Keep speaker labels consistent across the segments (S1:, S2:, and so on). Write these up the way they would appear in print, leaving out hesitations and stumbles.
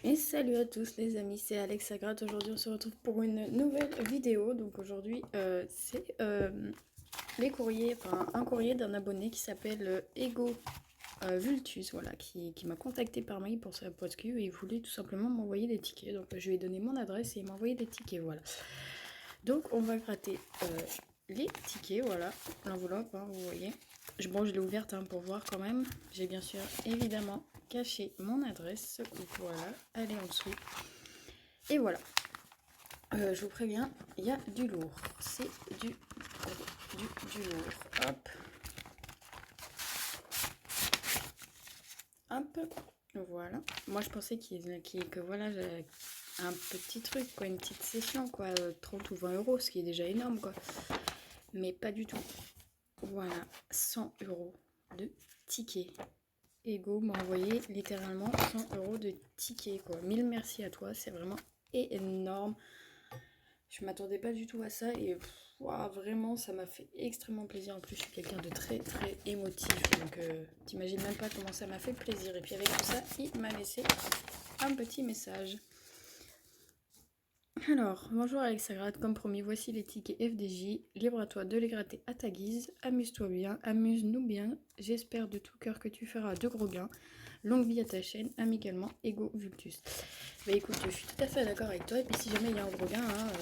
S1: Et salut à tous les amis, c'est Alex Agrate. Aujourd'hui on se retrouve pour une nouvelle vidéo. Donc aujourd'hui c'est les courriers, enfin un courrier d'un abonné qui s'appelle Ego Vultus, voilà, qui m'a contacté par mail pour sa parce qu'il voulait tout simplement m'envoyer des tickets. Donc je lui ai donné mon adresse et il m'a envoyé des tickets, voilà. Donc on va gratter les tickets, voilà, l'enveloppe, hein, vous voyez. Bon, je l'ai ouverte hein, pour voir quand même. J'ai bien sûr évidemment caché mon adresse. Voilà, elle est en dessous. Et voilà. Je vous préviens, il y a du lourd. C'est du lourd. Hop. Hop. Voilà. Moi, je pensais que voilà, un petit truc, quoi, une petite session, quoi, 30 ou 20 euros, ce qui est déjà énorme, quoi. Mais pas du tout. Voilà, 100 euros de tickets. Ego m'a envoyé littéralement 100 euros de tickets, quoi. Mille merci à toi, c'est vraiment énorme. Je m'attendais pas du tout à ça et wow, vraiment ça m'a fait extrêmement plaisir. En plus je suis quelqu'un de très très émotif, donc t'imagines même pas comment ça m'a fait plaisir. Et puis avec tout ça il m'a laissé un petit message. Alors, bonjour Alex Agrate, comme promis, voici les tickets FDJ. Libre à toi de les gratter à ta guise. Amuse-toi bien, amuse-nous bien. J'espère de tout cœur que tu feras de gros gains. Longue vie à ta chaîne, amicalement, Ego Vultus. Bah écoute, je suis tout à fait d'accord avec toi. Et puis si jamais il y a un gros gain, hein,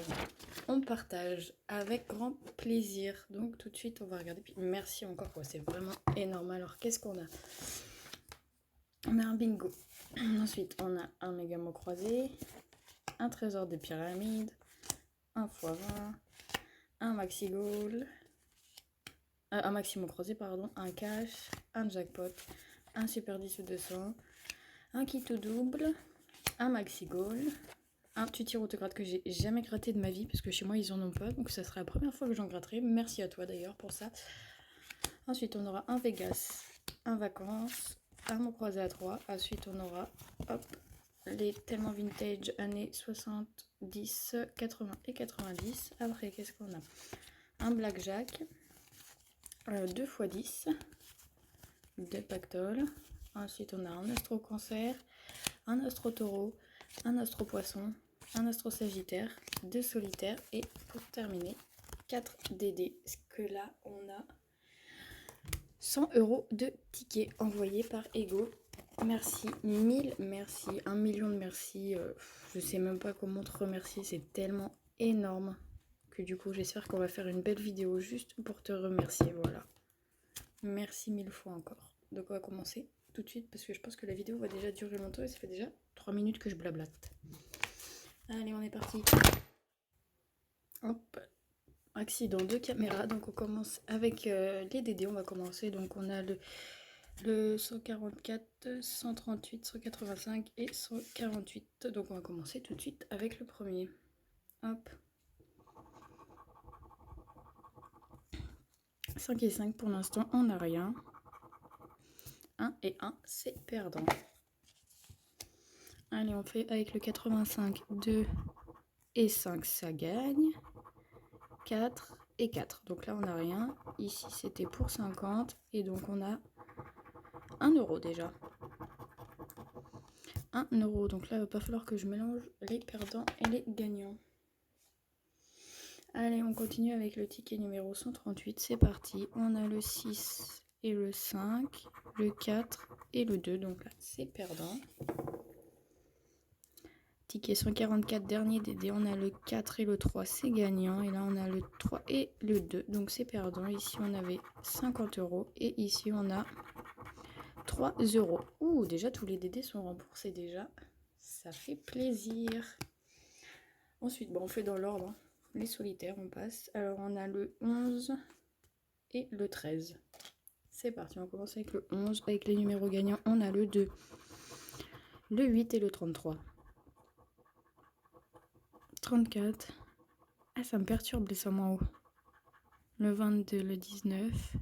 S1: on partage avec grand plaisir. Donc tout de suite, on va regarder. Puis merci encore, quoi. C'est vraiment énorme. Alors, qu'est-ce qu'on a? On a un bingo. Ensuite, on a un méga mot croisé. Un trésor des pyramides, un x20, un maxi goal, un maximum croisé, pardon, un cash, un jackpot, un super 10 ou 200, un kit au double, un maxi goal, un tu tires autograde que j'ai jamais gratté de ma vie parce que chez moi ils en ont pas, donc ça sera la première fois que j'en gratterai. Merci à toi d'ailleurs pour ça. Ensuite on aura un Vegas, un vacances, un mot croisé à 3. Ensuite on aura hop les tellement vintage années 70, 80 et 90. Après, qu'est-ce qu'on a? Un blackjack, 2 x 10, 2 pactoles. Ensuite, on a un astro cancer, un astro taureau, un astro poisson, un astro sagittaire, 2 solitaires et pour terminer, 4 DD. Parce que là, on a 100 euros de tickets envoyés par Ego. Merci, 1000 merci, 1 million de merci. Je sais même pas comment te remercier, c'est tellement énorme que du coup j'espère qu'on va faire une belle vidéo juste pour te remercier. Voilà, merci 1000 fois encore. Donc on va commencer tout de suite parce que je pense que la vidéo va déjà durer longtemps et ça fait déjà 3 minutes que je blablate. Allez, on est parti. Hop, accident de caméra. Donc on commence avec les DD. On va commencer. Donc on a le 144, 138, 185 et 148. Donc on va commencer tout de suite avec le premier. Hop. 5 et 5 pour l'instant, on n'a rien. 1 et 1, c'est perdant. Allez, on fait avec le 85, 2 et 5, ça gagne. 4 et 4. Donc là, on n'a rien. Ici, c'était pour 50. Et donc, on a 1 euro déjà. 1 euro. Donc là, il va pas falloir que je mélange les perdants et les gagnants. Allez, on continue avec le ticket numéro 138. C'est parti. On a le 6 et le 5, le 4 et le 2. Donc là, c'est perdant. Ticket 144, dernier DD. On a le 4 et le 3, c'est gagnant. Et là, on a le 3 et le 2. Donc c'est perdant. Ici, on avait 50 euros. Et ici, on a 3 euros. Ouh, déjà, tous les DD sont remboursés déjà. Ça fait plaisir. Ensuite, bon, on fait dans l'ordre. Les solitaires, on passe. Alors, on a le 11 et le 13. C'est parti, on commence avec le 11. Avec les numéros gagnants, on a le 2, le 8 et le 33. 34. Ah, ça me perturbe les sommes en haut. Le 22, le 19.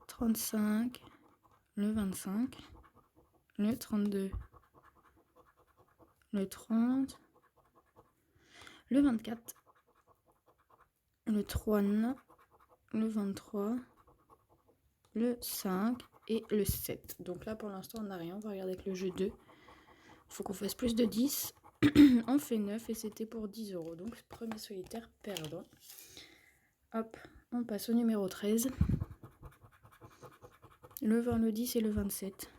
S1: 35. Le 25. Le 32. Le 30. Le 24. Le 3, le 23. Le 5 et le 7. Donc là, pour l'instant, on n'a rien. On va regarder avec le jeu 2. Il faut qu'on fasse plus de 10. On fait 9 et c'était pour 10 €. Donc, premier solitaire perdant. Hop, on passe au numéro 13. Le 20, le 10 et le 27.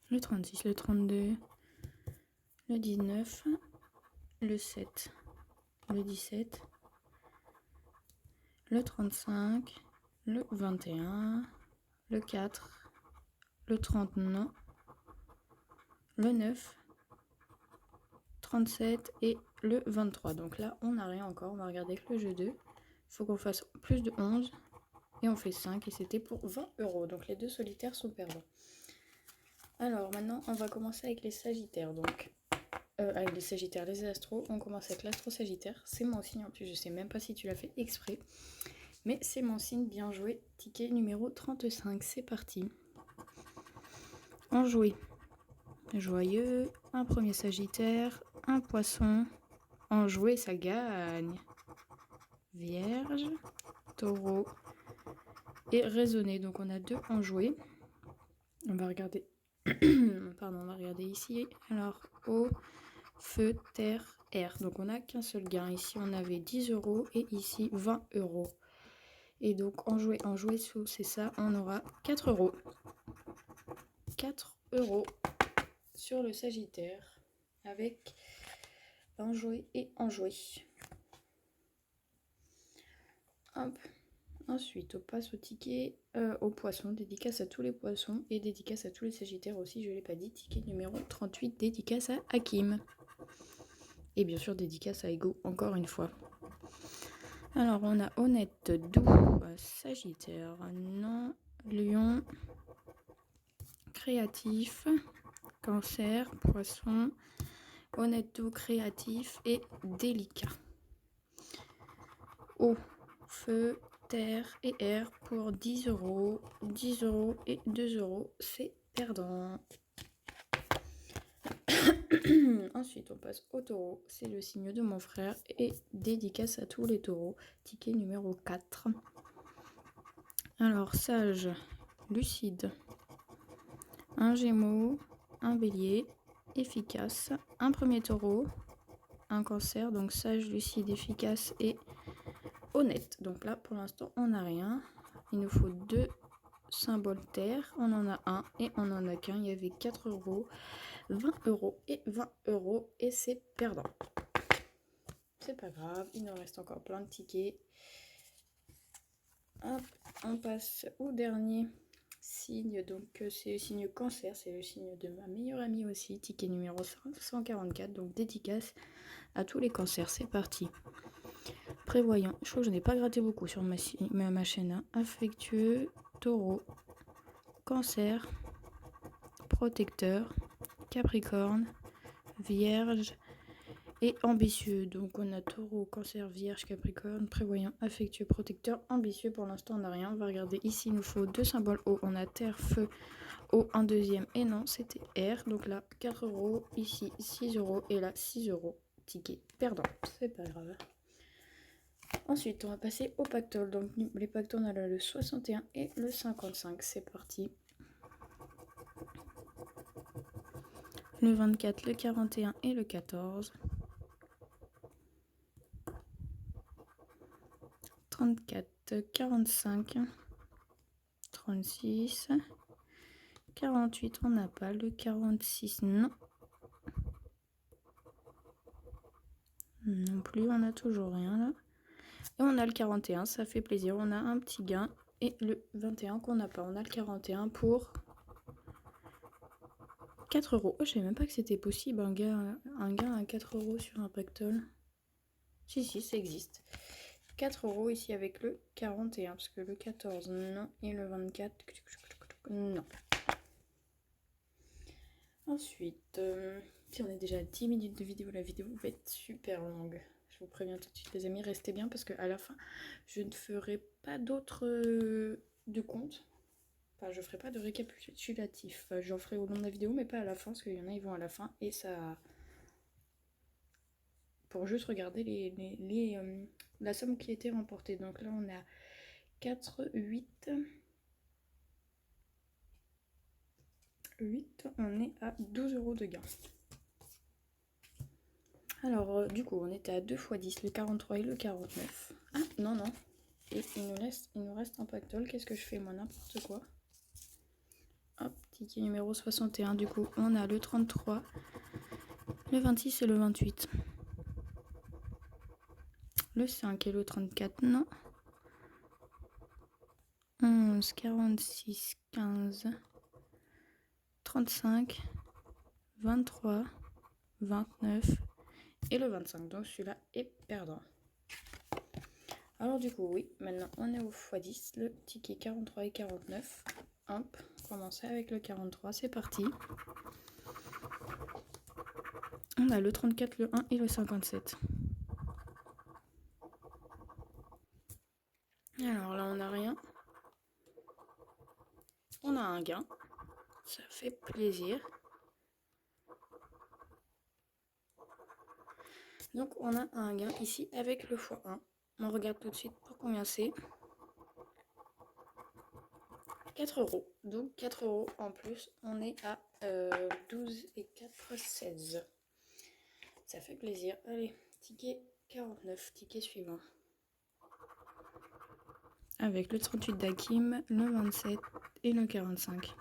S1: Le 36, le 32, le 19, le 7, le 17, le 35, le 21, le 4, le 39, le 9, 37 et le 23. Donc là, on n'a rien encore. On va regarder avec le jeu 2. Il faut qu'on fasse plus de 11. Et on fait 5 et c'était pour 20 €. Donc les deux solitaires sont perdants. Alors maintenant, on va commencer avec les sagittaires. Donc, avec les sagittaires, les astros. On commence avec l'astro sagittaire. C'est mon signe en plus. Je sais même pas si tu l'as fait exprès. Mais c'est mon signe, bien joué. Ticket numéro 35. C'est parti. En jouet. Joyeux. Un premier sagittaire. Un poisson. En jouet, ça gagne. Vierge. Taureau. Et raisonné. Donc on a 2 en jouet. On va regarder. Pardon, on va regarder ici. Alors, eau, feu, terre, air. Donc, on n'a qu'un seul gain. Ici, on avait 10 € et ici, 20 €. Et donc, en jouer sous, c'est ça, on aura 4 €. 4 € sur le Sagittaire avec en jouer et en jouer. Hop. Ensuite, on passe au ticket aux poissons, dédicace à tous les poissons et dédicace à tous les sagittaires aussi, je ne l'ai pas dit, ticket numéro 38, dédicace à Hakim. Et bien sûr, dédicace à Ego, encore une fois. Alors, on a honnête, doux, sagittaire, non, lion, créatif, cancer, poisson, honnête, doux, créatif et délicat. Eau, feu, terre et air pour 10 €, 10 € et 2 €, c'est perdant. Ensuite, on passe au taureau, c'est le signe de mon frère et dédicace à tous les taureaux, ticket numéro 4. Alors, sage, lucide, un gémeau, un bélier, efficace, un premier taureau, un cancer, donc sage, lucide, efficace et honnête. Donc là, pour l'instant, on n'a rien. Il nous faut 2 symboles terre. On en a un et on en a qu'un. Il y avait 4 €, 20 € et 20 € et c'est perdant. C'est pas grave, il nous reste encore plein de tickets. Hop, on passe au dernier signe. Donc c'est le signe cancer, c'est le signe de ma meilleure amie aussi. Ticket numéro 144, donc dédicace à tous les cancers. C'est parti. Prévoyant, je crois que je n'ai pas gratté beaucoup sur ma chaîne. Hein. Affectueux, taureau, cancer, protecteur, capricorne, vierge et ambitieux. Donc on a taureau, cancer, vierge, capricorne, prévoyant, affectueux, protecteur, ambitieux. Pour l'instant on n'a rien. On va regarder ici, il nous faut 2 symboles eau. On a terre, feu, eau, un deuxième. Et non, c'était air. Donc là 4 €, ici 6 € et là 6 €. Ticket perdant, c'est pas grave. Ensuite, on va passer au pactole. Donc, les pactoles, on a là le 61 et le 55. C'est parti. Le 24, le 41 et le 14. 34, 45, 36. 48, on n'a pas. Le 46, non. Non plus, on n'a toujours rien là. Et on a le 41, ça fait plaisir. On a un petit gain. Et le 21 qu'on n'a pas. On a le 41 pour 4 €. Oh, je savais même pas que c'était possible un gain à 4 € sur un pactole. Si, ça existe. 4 € ici avec le 41, parce que le 14, non. Et le 24, non. Ensuite, si on est déjà à 10 minutes de vidéo, la vidéo va être super longue. Je vous préviens tout de suite les amis, restez bien parce qu'à la fin, je ne ferai pas d'autres de comptes. Enfin, je ferai pas de récapitulatif. J'en ferai au long de la vidéo, mais pas à la fin, parce qu'il y en a, ils vont à la fin. Et ça... Pour juste regarder la somme qui a été remportée. Donc là, on a 4, 8, le 8, on est à 12 € de gain. Alors, du coup, on était à 2 x 10, le 43 et le 49. Ah, non. Et il nous reste un pactole. Qu'est-ce que je fais, moi? N'importe quoi. Hop, ticket numéro 61. Du coup, on a le 33, le 26 et le 28. Le 5 et le 34, non. 11, 46, 15, 35, 23, 29 et le 25. Donc celui-là est perdant. Alors du coup, oui, maintenant on est au x10, le ticket 43 et 49. Hop, commencer avec le 43, c'est parti. On a le 34, le 1 et le 57. Alors là, on n'a rien. On a un gain. Ça fait plaisir. Donc on a un gain ici avec le x1. On regarde tout de suite pour combien c'est. 4 €. Donc 4 € en plus, on est à 12 et 4, 16. Ça fait plaisir. Allez, ticket 49, ticket suivant. Avec le 38 d'Hakim, le 27 et le 45.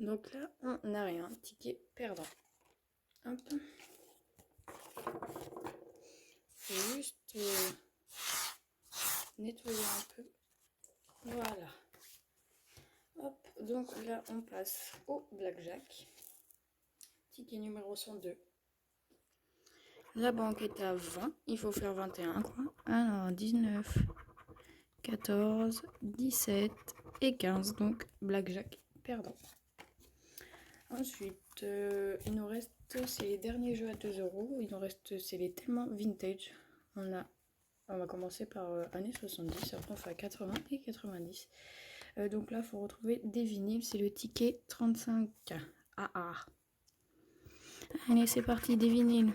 S1: Donc là, on n'a rien. Ticket perdant. Hop. Faut juste nettoyer un peu. Voilà. Hop. Donc là, on passe au blackjack. Ticket numéro 102. La banque est à 20. Il faut faire 21, quoi. Alors, 19, 14, 17 et 15. Donc, blackjack perdant. Ensuite, il nous reste, c'est les derniers jeux à 2 €. Il nous reste, c'est les tellement vintage. On va commencer par années 70, après on fait à 80 et 90. Donc là, il faut retrouver des vinyles, c'est le ticket 35 AA. Allez, c'est parti, des vinyles.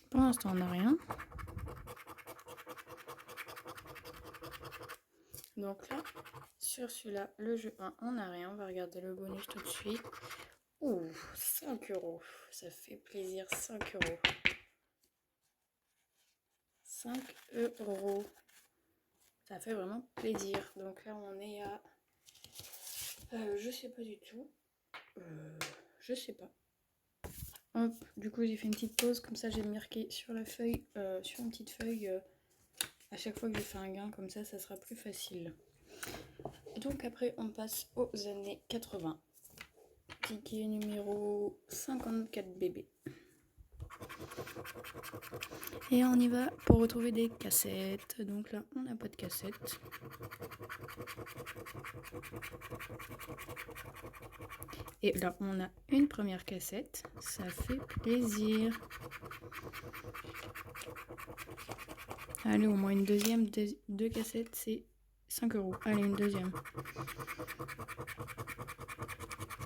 S1: Pour l'instant, on n'a rien. Donc là, sur celui-là, le jeu 1, on n'a rien. On va regarder le bonus tout de suite. Ouh, 5 €. Ça fait plaisir, 5 €. 5 €. Ça fait vraiment plaisir. Donc là, on est à... je sais pas du tout. Je sais pas. Hop, du coup, j'ai fait une petite pause. Comme ça, j'ai marqué sur la feuille, sur une petite feuille, à chaque fois que je fais un gain, comme ça sera plus facile. Et donc après, on passe aux années 80. Ticket numéro 54 bébé. Et on y va pour retrouver des cassettes. Donc là, on n'a pas de cassette. Et là, on a une première cassette. Ça fait plaisir. Allez, au moins une deuxième. Deux cassettes, c'est 5 €. Allez, une deuxième.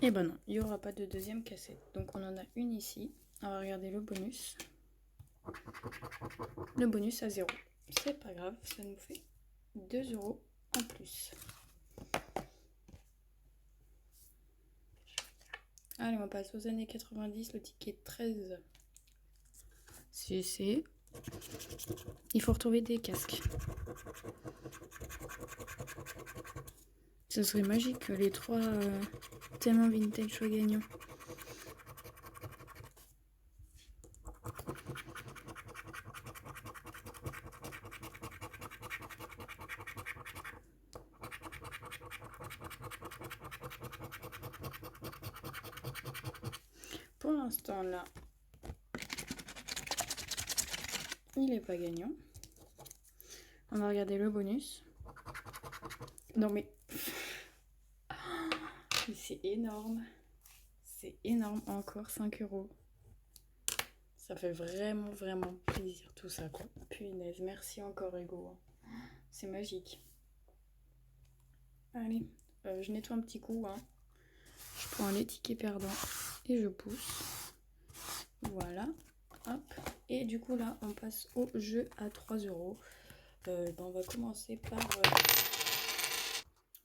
S1: Et ben non, il n'y aura pas de deuxième cassette. Donc on en a une ici. On va regarder le bonus. Le bonus à 0. C'est pas grave, ça nous fait 2 € en plus. Allez, on passe aux années 90, le ticket 13. C'est... Il faut retrouver des casques. Ce serait magique que les 3 tellement vintage soient gagnants. Pour l'instant, là, il n'est pas gagnant. On va regarder le bonus. Non mais... C'est énorme. C'est énorme, encore 5 euros. Ça fait vraiment, vraiment plaisir tout ça, quoi. Punaise, merci encore, Ego. C'est magique. Allez, je nettoie un petit coup, hein. Je prends les tickets perdants et je pousse. Voilà, hop. Et du coup, là, on passe au jeu à 3 euros. On va commencer par...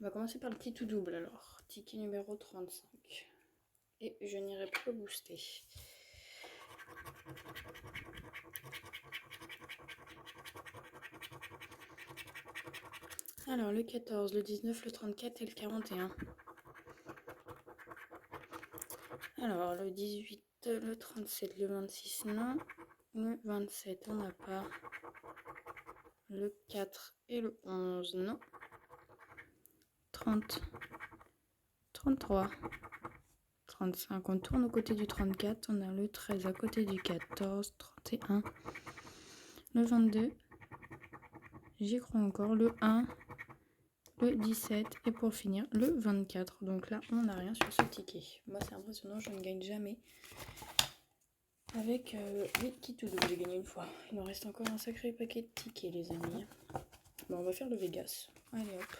S1: On va commencer par le petit tout double, alors. Ticket numéro 35. Et je n'irai pas booster. Alors, le 14, le 19, le 34 et le 41. Alors, le 18, le 37, le 26, non. Le 27, on n'a pas. Le 4 et le 11, non. 30, 33, 35. On tourne au côté du 34. On a le 13 à côté du 14, 31. Le 22, j'y crois encore. Le 1, le 17 et pour finir, le 24. Donc là, on n'a rien sur ce ticket. Moi, c'est impressionnant, je ne gagne jamais. Avec les petits tout doubles, j'ai gagné une fois. Il nous reste encore un sacré paquet de tickets, les amis. Bon, on va faire le Vegas. Allez, hop.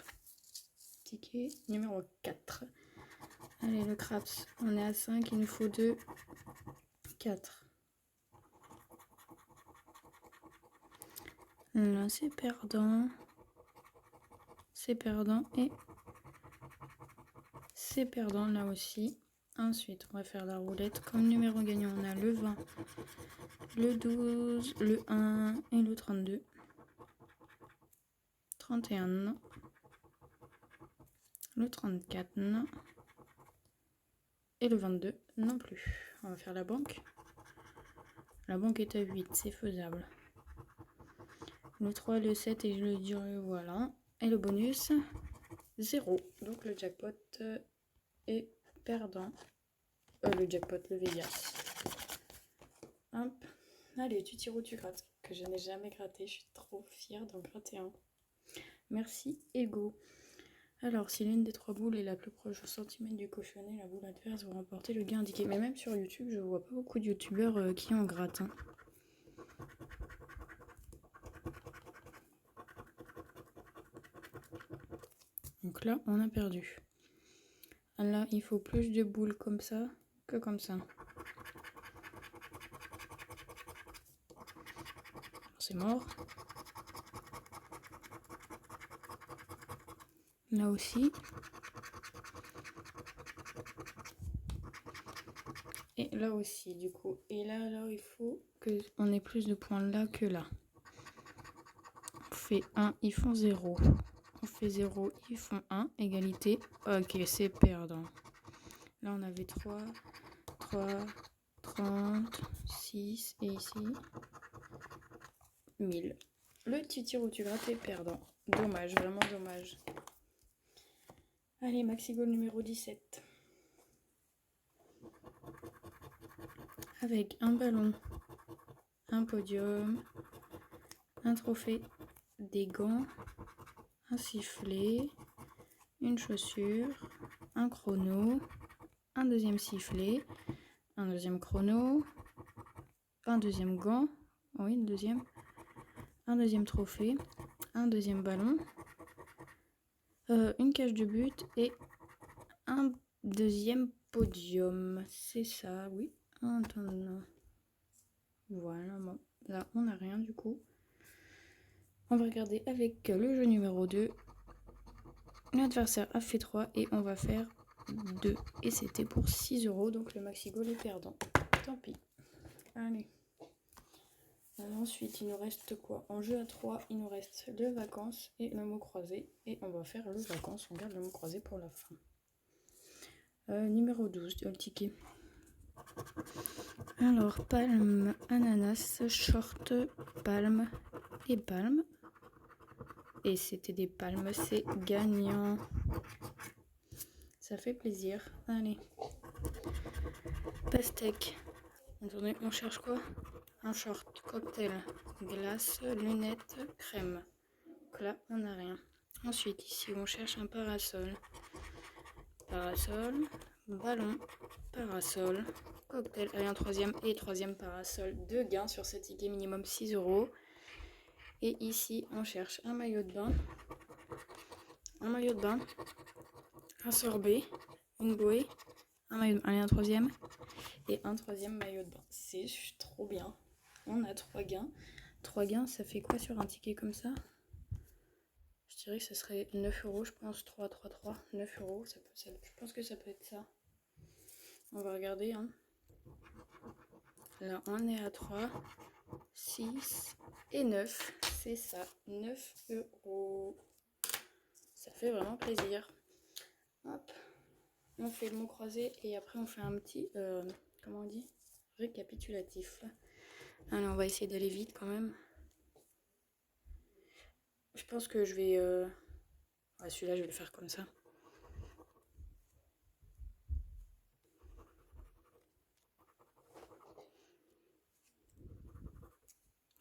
S1: Ticket numéro 4. Allez, le craps. On est à 5, il nous faut 2, 4. Là, c'est perdant. C'est perdant et c'est perdant là aussi. Ensuite, on va faire la roulette. Comme numéro gagnant, on a le 20, le 12, le 1 et le 32. 31, non. Le 34, non. Et le 22, non plus. On va faire la banque. La banque est à 8, c'est faisable. Le 3, le 7 et je le dirai, voilà. Et le bonus, 0. Donc le jackpot est perdant. Le jackpot, le Vegas. Hop. Allez, tu tires ou tu grattes. Que je n'ai jamais gratté. Je suis trop fière d'en gratter un. Merci, Ego. Alors, si l'une des 3 boules est la plus proche au centimètre du cochonnet, la boule adverse va remporter le gain indiqué. Mais même sur YouTube, je vois pas beaucoup de youtubeurs qui en grattent. Hein. Donc là, on a perdu. Là, il faut plus de boules comme ça que comme ça. C'est mort. Là aussi. Et là aussi, du coup. Et là, il faut qu'on ait plus de points là que là. On fait 1, ils font 0. On fait 0, ils font 1. Égalité. Ok, c'est perdant. Là, on avait 3, 30, 6. Et ici, 1000. Le petit tir où tu grattes est perdant. Dommage, vraiment dommage. Allez, maxi goal numéro 17. Avec un ballon, un podium, un trophée, des gants, un sifflet, une chaussure, un chrono, un deuxième sifflet, un deuxième chrono, un deuxième gant, oui, un deuxième trophée, un deuxième ballon, une cage de but et un deuxième podium. C'est ça, oui. Attends. Voilà, bon. Là, on n'a rien du coup. On va regarder avec le jeu numéro 2. L'adversaire a fait 3 et on va faire 2. Et c'était pour 6 euros, donc le maxi goal est perdant. Tant pis. Allez. Ensuite, il nous reste quoi? En jeu à 3, il nous reste le vacances et le mot croisé. Et on va faire le vacances. On garde le mot croisé pour la fin. Numéro 12, le ticket. Alors, palme, ananas, short, palme et palme. Et c'était des palmes, c'est gagnant. Ça fait plaisir. Allez. Pastèque. Attendez, on cherche quoi? Un short, cocktail, glace, lunettes, crème. Donc là, on n'a rien. Ensuite, ici, on cherche un parasol. Parasol, ballon, parasol, cocktail, allez un troisième et troisième parasol, 2 gains sur ce ticket, minimum 6 €. Et ici, on cherche un maillot de bain, un sorbet, une bouée, un maillot de bain, allez un troisième et un troisième maillot de bain. C'est trop bien. On a 3 gains. 3 gains, ça fait quoi sur un ticket comme ça? Je dirais que ce serait 9 €, je pense. 3, 3, 3, 9 €. Je pense que ça peut être ça. On va regarder. Hein. Là, on est à 3, 6 et 9. C'est ça, 9 €. Ça fait vraiment plaisir. Hop. On fait le mot croisé et après on fait un petit, comment on dit, récapitulatif. Allez, on va essayer d'aller vite quand même. Je pense que je vais... Ouais, celui-là, je vais le faire comme ça.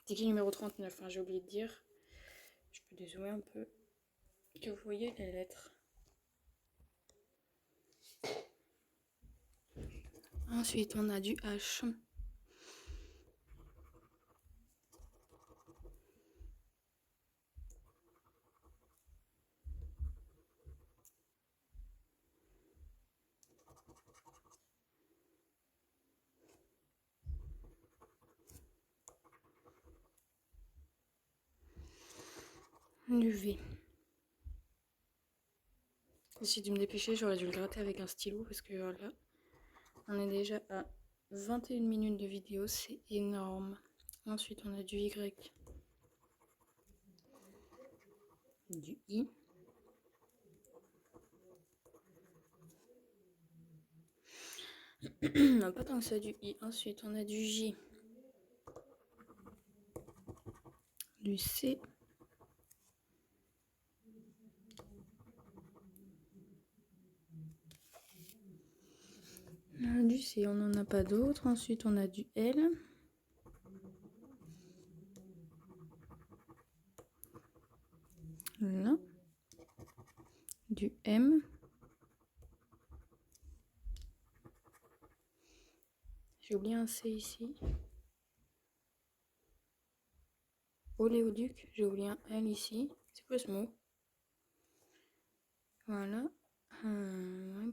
S1: Ticket numéro 39, hein, j'ai oublié de dire. Je peux dézoomer un peu. Que vous voyez les lettres. Ensuite, on a du H. Du V. J'ai dû me dépêcher, j'aurais dû le gratter avec un stylo parce que là, on est déjà à 21 minutes de vidéo, c'est énorme. Ensuite, on a du Y, du I, non, pas tant que ça, du I. Ensuite, on a du J, du C, du C, on n'en a pas d'autres. Ensuite, on a du L, là, du M, j'ai oublié un C ici, oléoduc, j'ai oublié un L ici, c'est quoi ce mot? Voilà,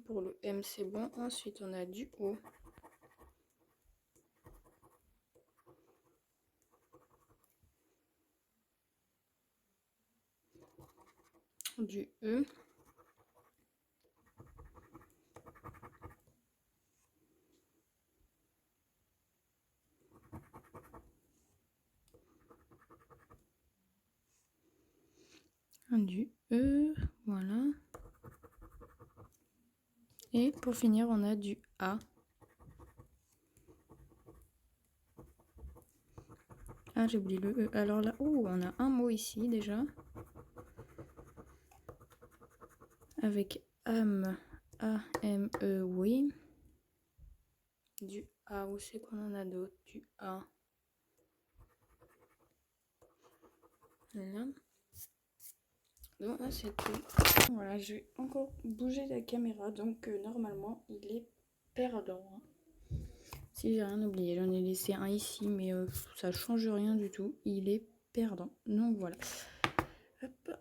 S1: pour le M c'est bon. Ensuite on a du O, du E, du E, voilà. Et pour finir, on a du A. Ah, j'ai oublié le E. Alors là, oh, on a un mot ici déjà. Avec âme, A-M-E, oui. Du A, où c'est qu'on en a d'autres? Du A. Là. Donc là, c'est tout. Voilà, je vais encore bouger la caméra. Donc normalement, il est perdant. Hein. Si j'ai rien oublié, j'en ai laissé un ici, mais ça change rien du tout. Il est perdant. Donc voilà. Hop.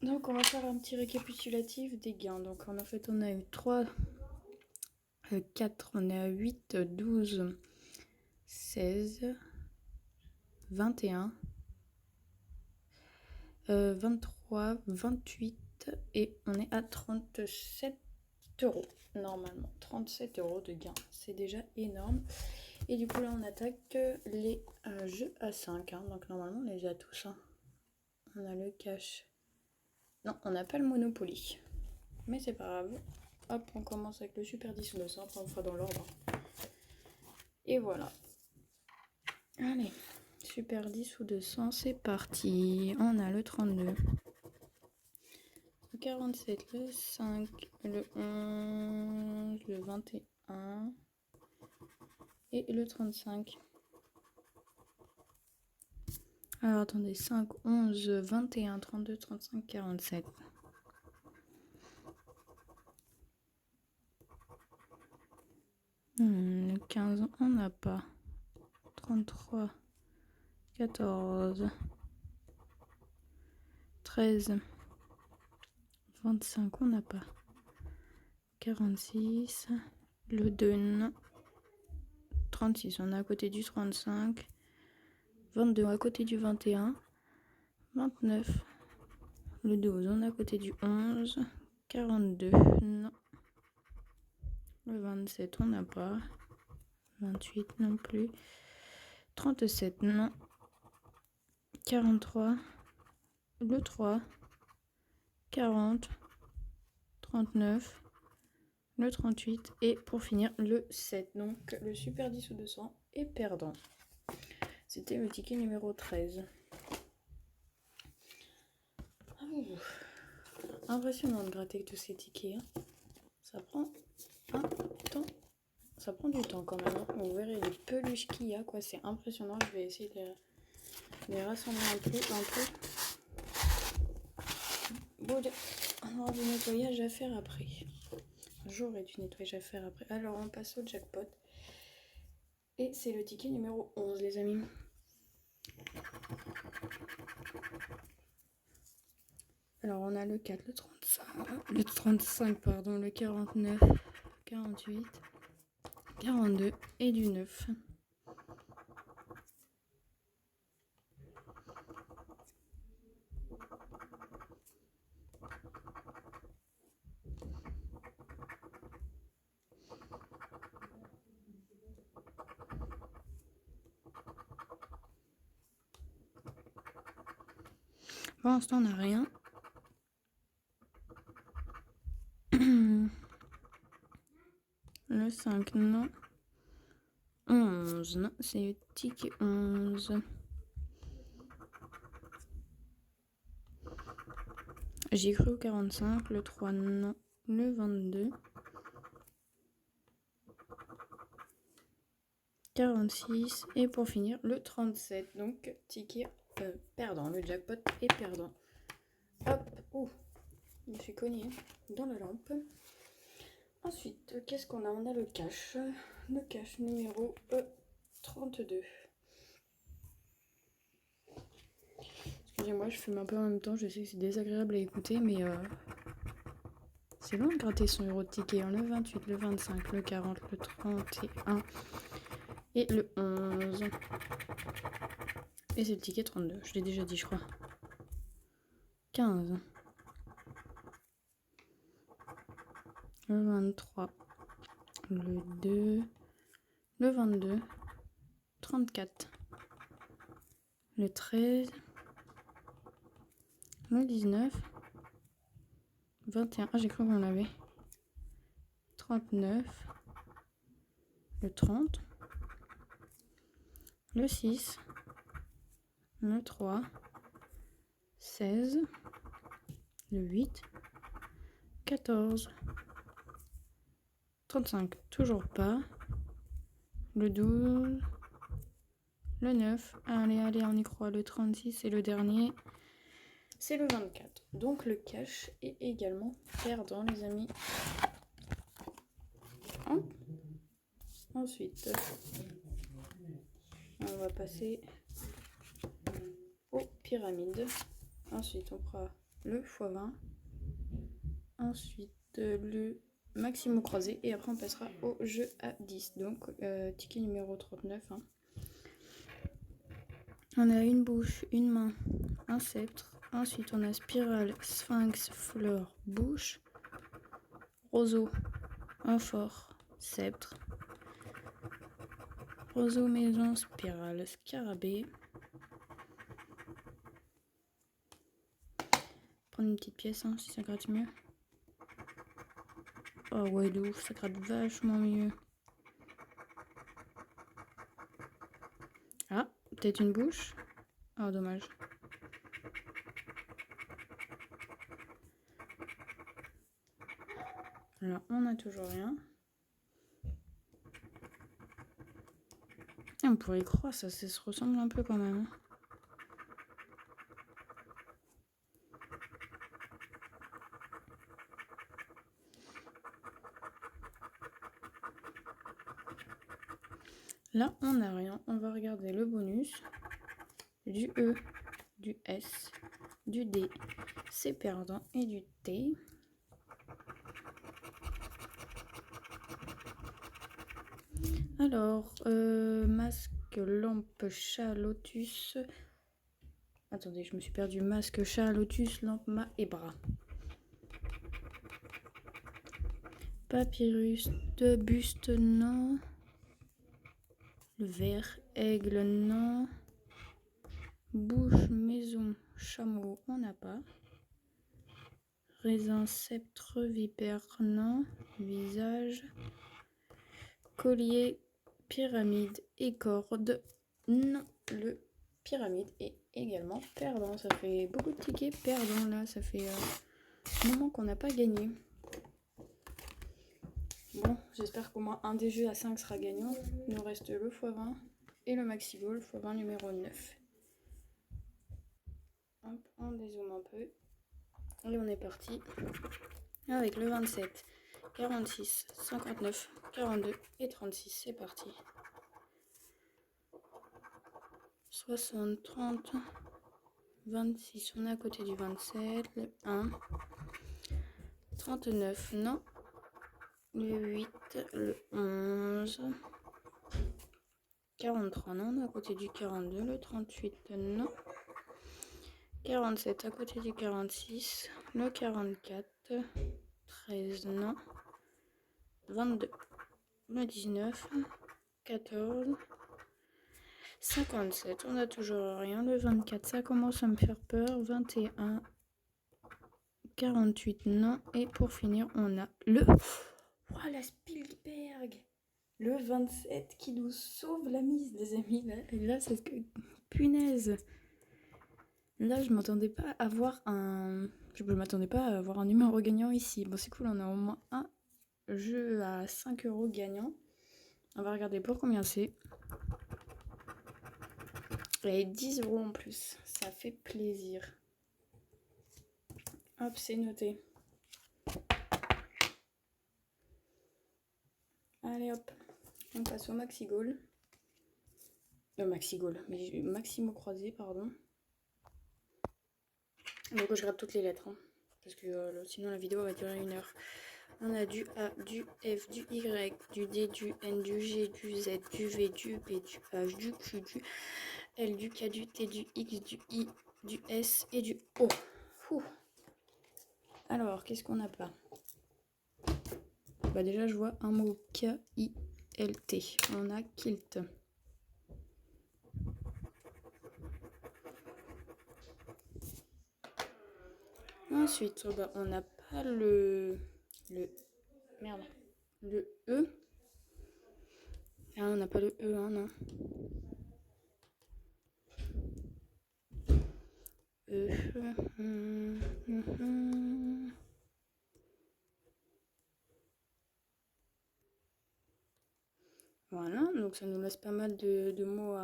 S1: Donc on va faire un petit récapitulatif des gains. Donc en fait, on a eu 3, 4, on est à 8, 12, 16, 21, 23, 28 et on est à 37 € normalement. 37 € de gains, c'est déjà énorme. Et du coup là on attaque les jeux à 5. Hein. Donc normalement on les a tous. Hein. On a le cash. Non, on n'a pas le Monopoly. Mais c'est pas grave. Hop, on commence avec le Super 10 ou le 100, on fera dans l'ordre. Et voilà. Allez, Super 10 ou 200, c'est parti. On a le 32, le 47, le 5, le 11, le 21 et le 35. Alors attendez, 5, 11, 21, 32, 35, 47. Le 15, on n'a pas. 33, 14, 13, 25, on n'a pas. 46, le 2, non. 36, on est à côté du 35. 22, à côté du 21. 29, le 12, on est à côté du 11. 42, non. Le 27, on n'a pas. 28 non plus. 37, non. 43, le 3. 40, 39, le 38 et pour finir le 7. Donc le super 10 ou 200 est perdant. C'était le ticket numéro 13. Impressionnant de gratter tous ces tickets. Hein. Ça prend un temps. Ça prend du temps quand même. Hein. Vous verrez les peluches qu'il y a, quoi. C'est impressionnant. Je vais essayer de les rassembler un peu. Bon, alors du nettoyage à faire après. J'aurai du nettoyage à faire après. Alors on passe au jackpot. Et c'est le ticket numéro 11, les amis. Alors on a le 4, le 35, pardon, le 49, 48, 42 et du 9. Pour l'instant on n'a rien. Le 5, non. 11, non, c'est le ticket 11. J'ai cru au 45, le 3, non. Le 22. 46 et pour finir le 37. Donc ticket perdant. Le jackpot est perdant. Hop, ouh, je me suis cogné dans la lampe. Ensuite, qu'est-ce qu'on a? On a le cash. Le cash numéro 32. Excusez-moi, je fume un peu en même temps. Je sais que c'est désagréable à écouter, mais c'est long de gratter son euro de ticket. Hein. Le 28, le 25, le 40, le 31 et le 11. Et c'est le ticket 32. Je l'ai déjà dit, je crois. 15. Le 23. Le 2. Le 22. 34. Le 13. Le 19. 21. Ah, j'ai cru qu'on l'avait. 39. Le 30. Le 6. Le 3. 16. Le 8. 14. 35. Toujours pas. Le 12. Le 9. Allez, on y croit. Le 36 et le dernier. C'est le 24. Donc le cash est également perdant, les amis. Hein? Ensuite, on va passer aux pyramides. Ensuite, on fera le x20. Ensuite, le maximum croisé. Et après, on passera au jeu à 10. Donc, ticket numéro 39. Hein. On a une bouche, une main, un sceptre. Ensuite, on a spirale, sphinx, fleur, bouche. Roseau, un fort, sceptre. Roseau, maison, spirale, scarabée. Prendre une petite pièce, hein, si ça gratte mieux. Oh ouais, de ouf, ça gratte vachement mieux. Ah, peut-être une bouche. Oh, dommage. Alors, on n'a toujours rien. Et on pourrait y croire, ça se ressemble un peu quand même. Là, on n'a rien. On va regarder le bonus. Du E, du S, du D, c'est perdant, et du T. Alors, masque, lampe, chat, lotus. Attendez, je me suis perdu. Masque, chat, lotus, lampe, mât et bras. Papyrus, de buste, non. Le vert, aigle, non. Bouche, maison, chameau, on n'a pas. Raisin, sceptre, vipère, non. Visage. Collier, pyramide et corde, non. Le pyramide est également perdant. Ça fait beaucoup de tickets perdants là. Ça fait un moment qu'on n'a pas gagné. Bon, j'espère qu'au moins un des jeux à 5 sera gagnant. Il nous reste le x20 et le maxi ball x20 numéro 9. Hop, on dézoome un peu. Et on est parti avec le 27, 46, 59, 42 et 36. C'est parti. 60, 30, 26, on est à côté du 27, le 1, 39, non, le 8, le 11, 43, non, on est à côté du 42, le 38, non, 47 à côté du 46, le 44, 13, non, 22, le 19, 14, 57, on n'a toujours rien, le 24, ça commence à me faire peur, 21, 48, non, et pour finir, on a le... Oh, la Spielberg, le 27 qui nous sauve la mise, les amis. Là c'est que... Punaise. Là, je m'attendais pas à avoir un... Je m'attendais pas à avoir un numéro gagnant ici. Bon, c'est cool, on a au moins un jeu à 5 € gagnant. On va regarder pour combien c'est. Et 10 € en plus. Ça fait plaisir. Hop, c'est noté. Allez, hop. On passe au maxi goal. Maxi goal, mais maximo croisé, pardon. Donc je gratte toutes les lettres, hein, parce que sinon la vidéo va durer 1 heure. On a du A, du F, du Y, du D, du N, du G, du Z, du V, du B, du H, du Q, du L, du K, du T, du X, du I, du S et du O. Ouh. Alors, qu'est-ce qu'on n'a pas? Bah déjà, je vois un mot K-I-L-T. On a kilt. Ensuite, bah, on n'a pas le merde, le E. Ah, on n'a pas le E, hein, non. Voilà, donc ça nous laisse pas mal de mots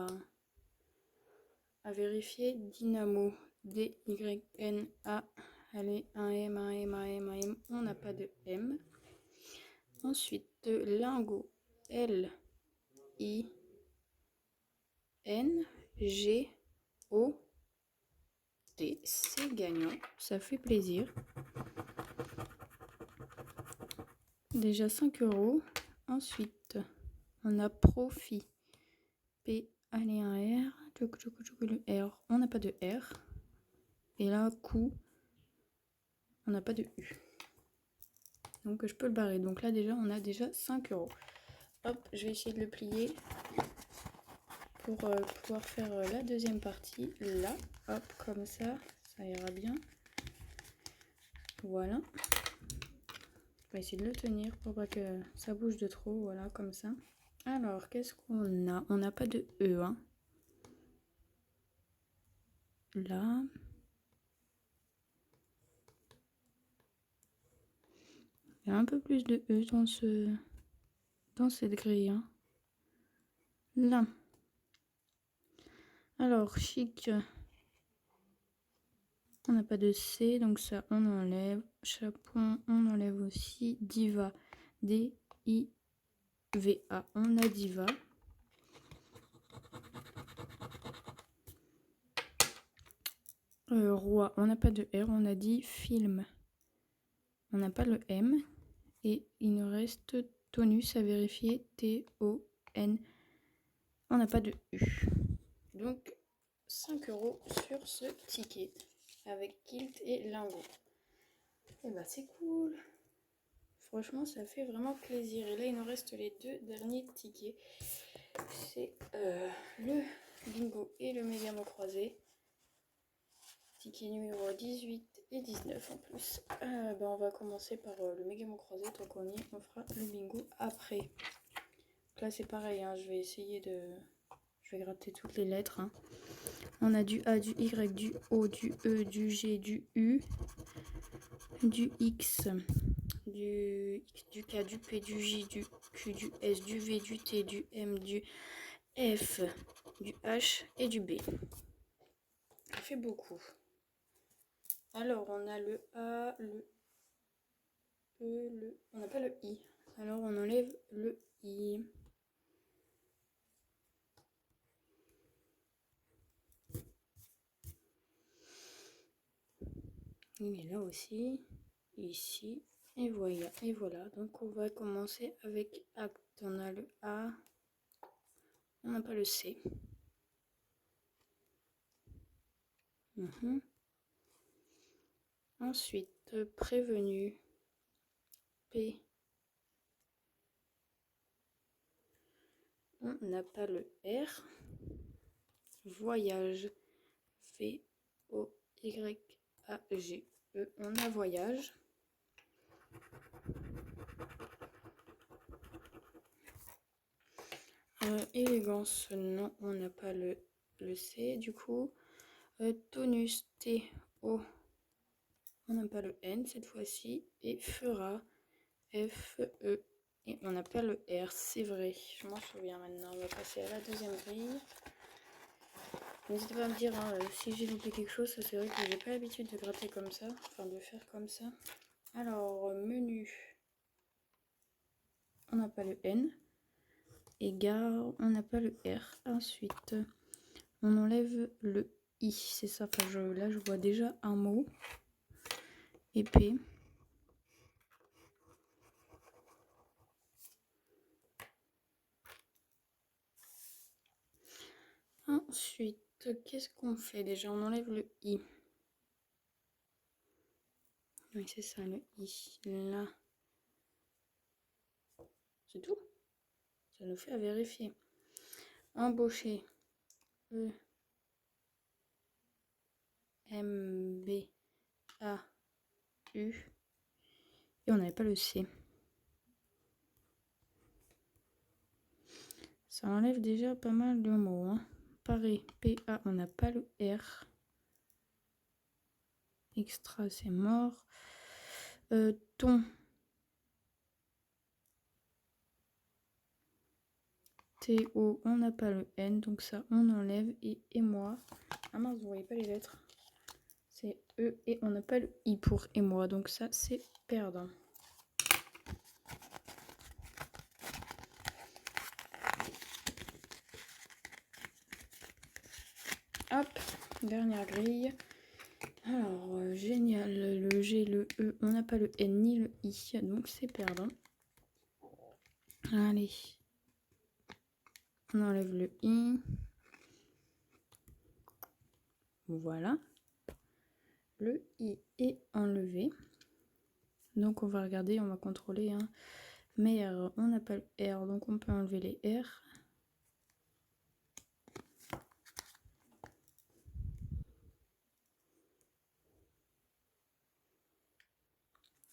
S1: à vérifier. Dynamo, D-Y-N-A. Allez, un M, un M, un M, un M. On n'a pas de M. Ensuite, lingot, L-I-N-G-O-T. C'est gagnant, ça fait plaisir. Déjà 5 €. Ensuite, on a profit. P, allez, un R. Le R, on n'a pas de R. Et là, coup, on n'a pas de U. Donc je peux le barrer. Donc là déjà, on a déjà 5 €. Hop, je vais essayer de le plier pour pouvoir faire la deuxième partie. Là, hop, comme ça ira bien. Voilà. On va essayer de le tenir pour pas que ça bouge de trop. Voilà, comme ça. Alors, qu'est-ce qu'on a? On n'a pas de E, hein. Là. Il y a un peu plus de E dans cette grille, hein. Là. Alors, chic. On n'a pas de C, donc ça, on enlève. Chapon, on enlève aussi. Diva, D-I-V-A. On a diva. Roi, on n'a pas de R, on a dit film. On n'a pas le M. Et il nous reste tonus à vérifier, T-O-N. On n'a pas de U. Donc 5 € sur ce ticket avec kilt et lingot. Et bah c'est cool. Franchement ça fait vraiment plaisir. Et là il nous reste les 2 derniers tickets. C'est le bingo et le méga mot croisé. Ticket numéro 18 et 19 en plus. On va commencer par le méga mot croisé. Tant qu'on y est, on fera le bingo après. Donc là c'est pareil, hein, je vais essayer de... Je vais gratter toutes les lettres. Hein. On a du A, du Y, du O, du E, du G, du U, du X, du K, du P, du J, du Q, du S, du V, du T, du M, du F, du H et du B. Ça fait beaucoup. Alors, on a le A, le E, le... On n'a pas le I. Alors, on enlève le I. Il est là aussi. Ici. Et voilà. Et voilà. Donc, on va commencer avec acte. On a le A. On n'a pas le C. Ensuite, prévenu. P. On n'a pas le R. Voyage. V-O-Y-A-G-E. On a voyage. Élégance, non, on n'a pas le C du coup. Tonus, T-O. On n'a pas le N cette fois-ci. Et fera, F-E. Et on n'a pas le R, c'est vrai. Je m'en souviens maintenant. On va passer à la deuxième grille. N'hésitez pas à me dire hein, si j'ai loupé quelque chose. C'est vrai que j'ai pas l'habitude de gratter comme ça. Enfin, de faire comme ça. Alors, menu. On n'a pas le N. Et gare, on n'a pas le R. Ensuite, on enlève le I. C'est ça. Enfin, là, je vois déjà un mot. Épée. Ensuite, qu'est-ce qu'on fait déjà? On enlève le I. Oui, c'est ça, le I. Là. C'est tout. Ça nous fait à vérifier. Embaucher. E. M. B. A. U. Et on n'avait pas le C. Ça enlève déjà pas mal de mots. Hein. Pareil. P-A. On n'a pas le R. Extra, c'est mort. Ton. T-O, on n'a pas le N, donc ça on enlève. Et moi. Ah mince, vous voyez pas les lettres. C'est E et on n'a pas le I pour et moi, donc ça c'est perdant. Hop, dernière grille. Alors, génial, le G, le E, on n'a pas le N ni le I, donc c'est perdant. Allez, on enlève le I. Voilà. Le I est enlevé. Donc on va regarder, on va contrôler. Hein. Mais on n'a pas le R, donc on peut enlever les R.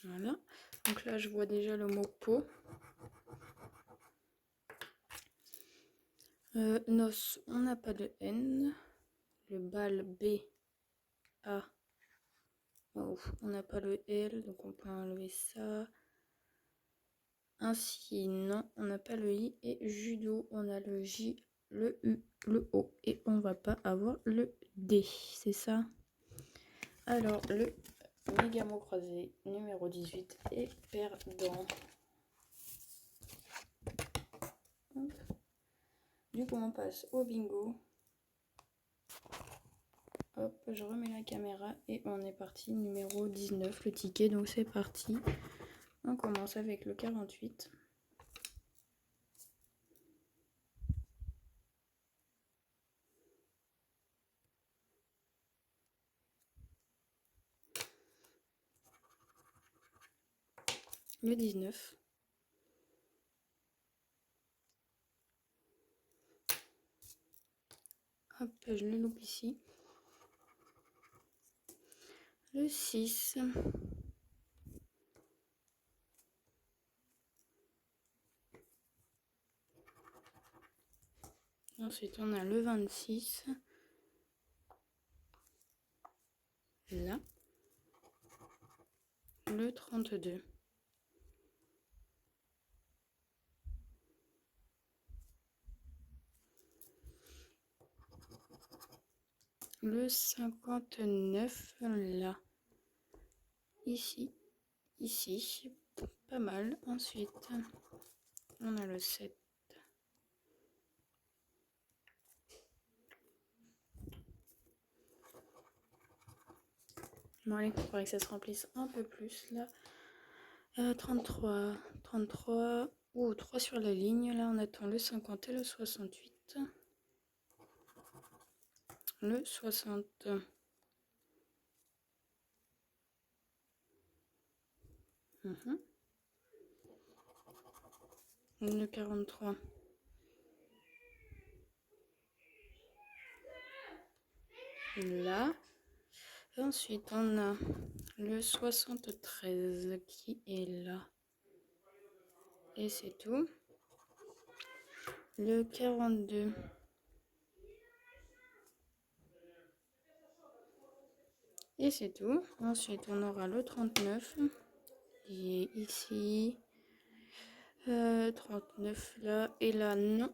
S1: Voilà. Donc là, je vois déjà le mot peau. Noce, on n'a pas de N. Le bal, B, A. Oh, on n'a pas le L, donc on peut enlever ça. Ainsi, non, on n'a pas le I. Et judo, on a le J, le U, le O. Et on va pas avoir le D, c'est ça? Alors, le méga mot croisé numéro 18 est perdant. Du coup, on passe au bingo. Hop, je remets la caméra et on est parti. Numéro 19, le ticket. Donc c'est parti. On commence avec le 48. Le 19. Hop, je le loupe ici. Le 6. Ensuite, on a le 26. Là. Le 32. Le 59, là. Ici. Ici. Pas mal. Ensuite, on a le 7. Bon, allez, il faudrait que ça se remplisse un peu plus, là. 33. 33. Ou 3 sur la ligne. Là, on attend le 50 et le 68. Le 60. Le 43. Là. Ensuite, on a le 73 qui est là. Et c'est tout. Le 42. Et c'est tout. Ensuite, on aura le 39 qui est ici. 39 là. Et là, non.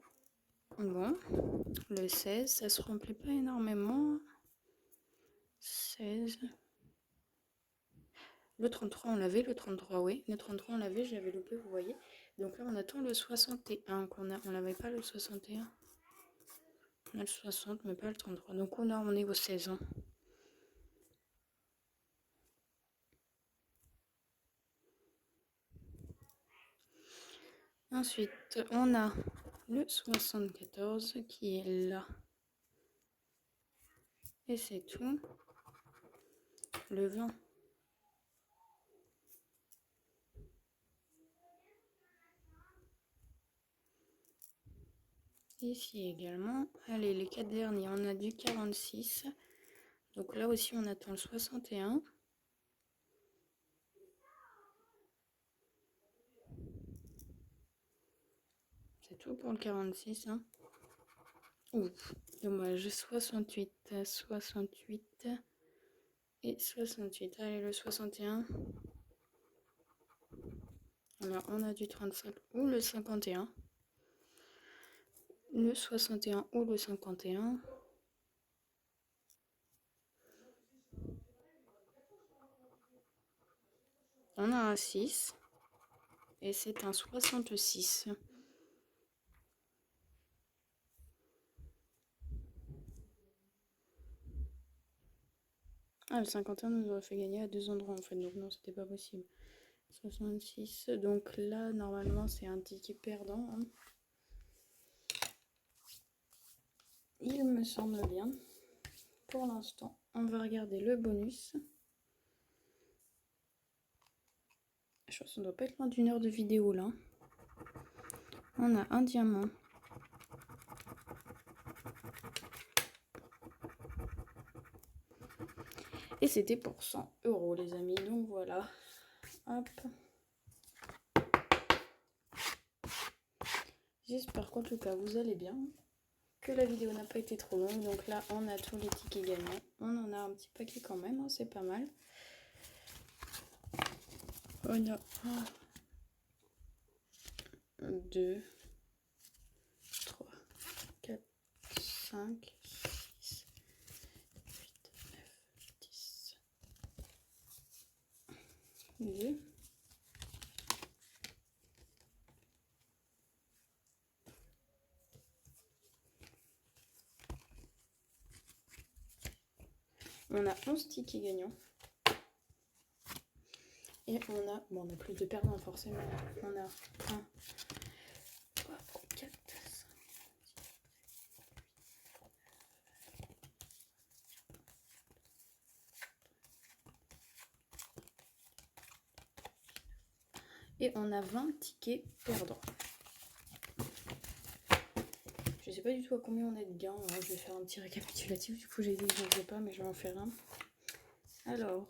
S1: Bon. Le 16, ça se remplit pas énormément. 16. Le 33, on l'avait. Le 33, oui. Le 33, on l'avait. Je l'avais loupé, vous voyez. Donc là, on attend le 61 qu'on a. On n'avait pas le 61. On a le 60, mais pas le 33. Donc on est au 16 ans. Ensuite, on a le 74 qui est là. Et c'est tout. Le 20. Ici également. Allez, les 4 derniers, on a du 46. Donc là aussi, on attend le 61. C'est tout pour le 46. Hein. Ouf, dommage. 68, 68 et 68. Allez, le 61. Alors, on a du 35 ou le 51. Le 61 ou le 51. On a un 6. Et c'est un 66. Ah, le 51 nous aurait fait gagner à 2 endroits en fait, donc non, c'était pas possible. 66, donc là, normalement, c'est un ticket perdant. Hein. Il me semble bien. Pour l'instant, on va regarder le bonus. Je pense qu'on doit pas être loin d'1 heure de vidéo là. On a un diamant. Et c'était pour 100 € les amis, donc voilà. Hop. J'espère qu'en tout cas vous allez bien. Que la vidéo n'a pas été trop longue. Donc là, on a tous les tickets gagnants. On en a un petit paquet quand même, hein, c'est pas mal. On a 1, 2, 3, 4, 5, 6, 8, 9, 10, 2. On a 11 tickets gagnants. Et on a plus de perdants forcément. On a 1, 3, 4, 5. Et on a 20 tickets perdants. Je sais pas du tout à combien on a de gains. Alors, je vais faire un petit récapitulatif. Du coup, j'ai dit que je ne faisais pas, mais je vais en faire un. Alors,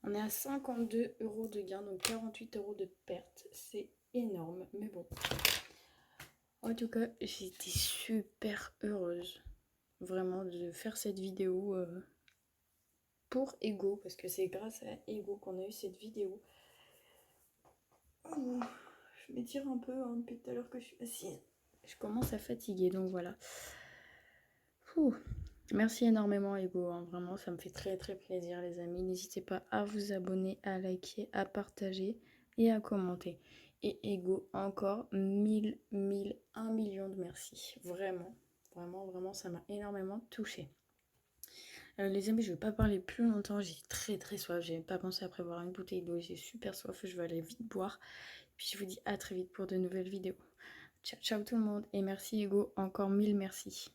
S1: on est à 52 € de gain, donc 48 € de perte. C'est énorme, mais bon. En tout cas, j'étais super heureuse, vraiment, de faire cette vidéo pour Ego, parce que c'est grâce à Ego qu'on a eu cette vidéo. Oh, je m'étire un peu hein, depuis tout à l'heure que je suis assise. Je commence à fatiguer, donc voilà. Ouh. Merci énormément Ego, hein. Vraiment ça me fait très très plaisir les amis. N'hésitez pas à vous abonner, à liker, à partager et à commenter. Et Ego, encore 1000, 1 million de merci. Vraiment, vraiment, vraiment, ça m'a énormément touchée. Les amis, je ne vais pas parler plus longtemps, j'ai très très soif. J'ai pas pensé à prévoir une bouteille d'eau, j'ai super soif, je vais aller vite boire. Puis je vous dis à très vite pour de nouvelles vidéos. Ciao, ciao tout le monde et merci Ego, encore 1000 merci.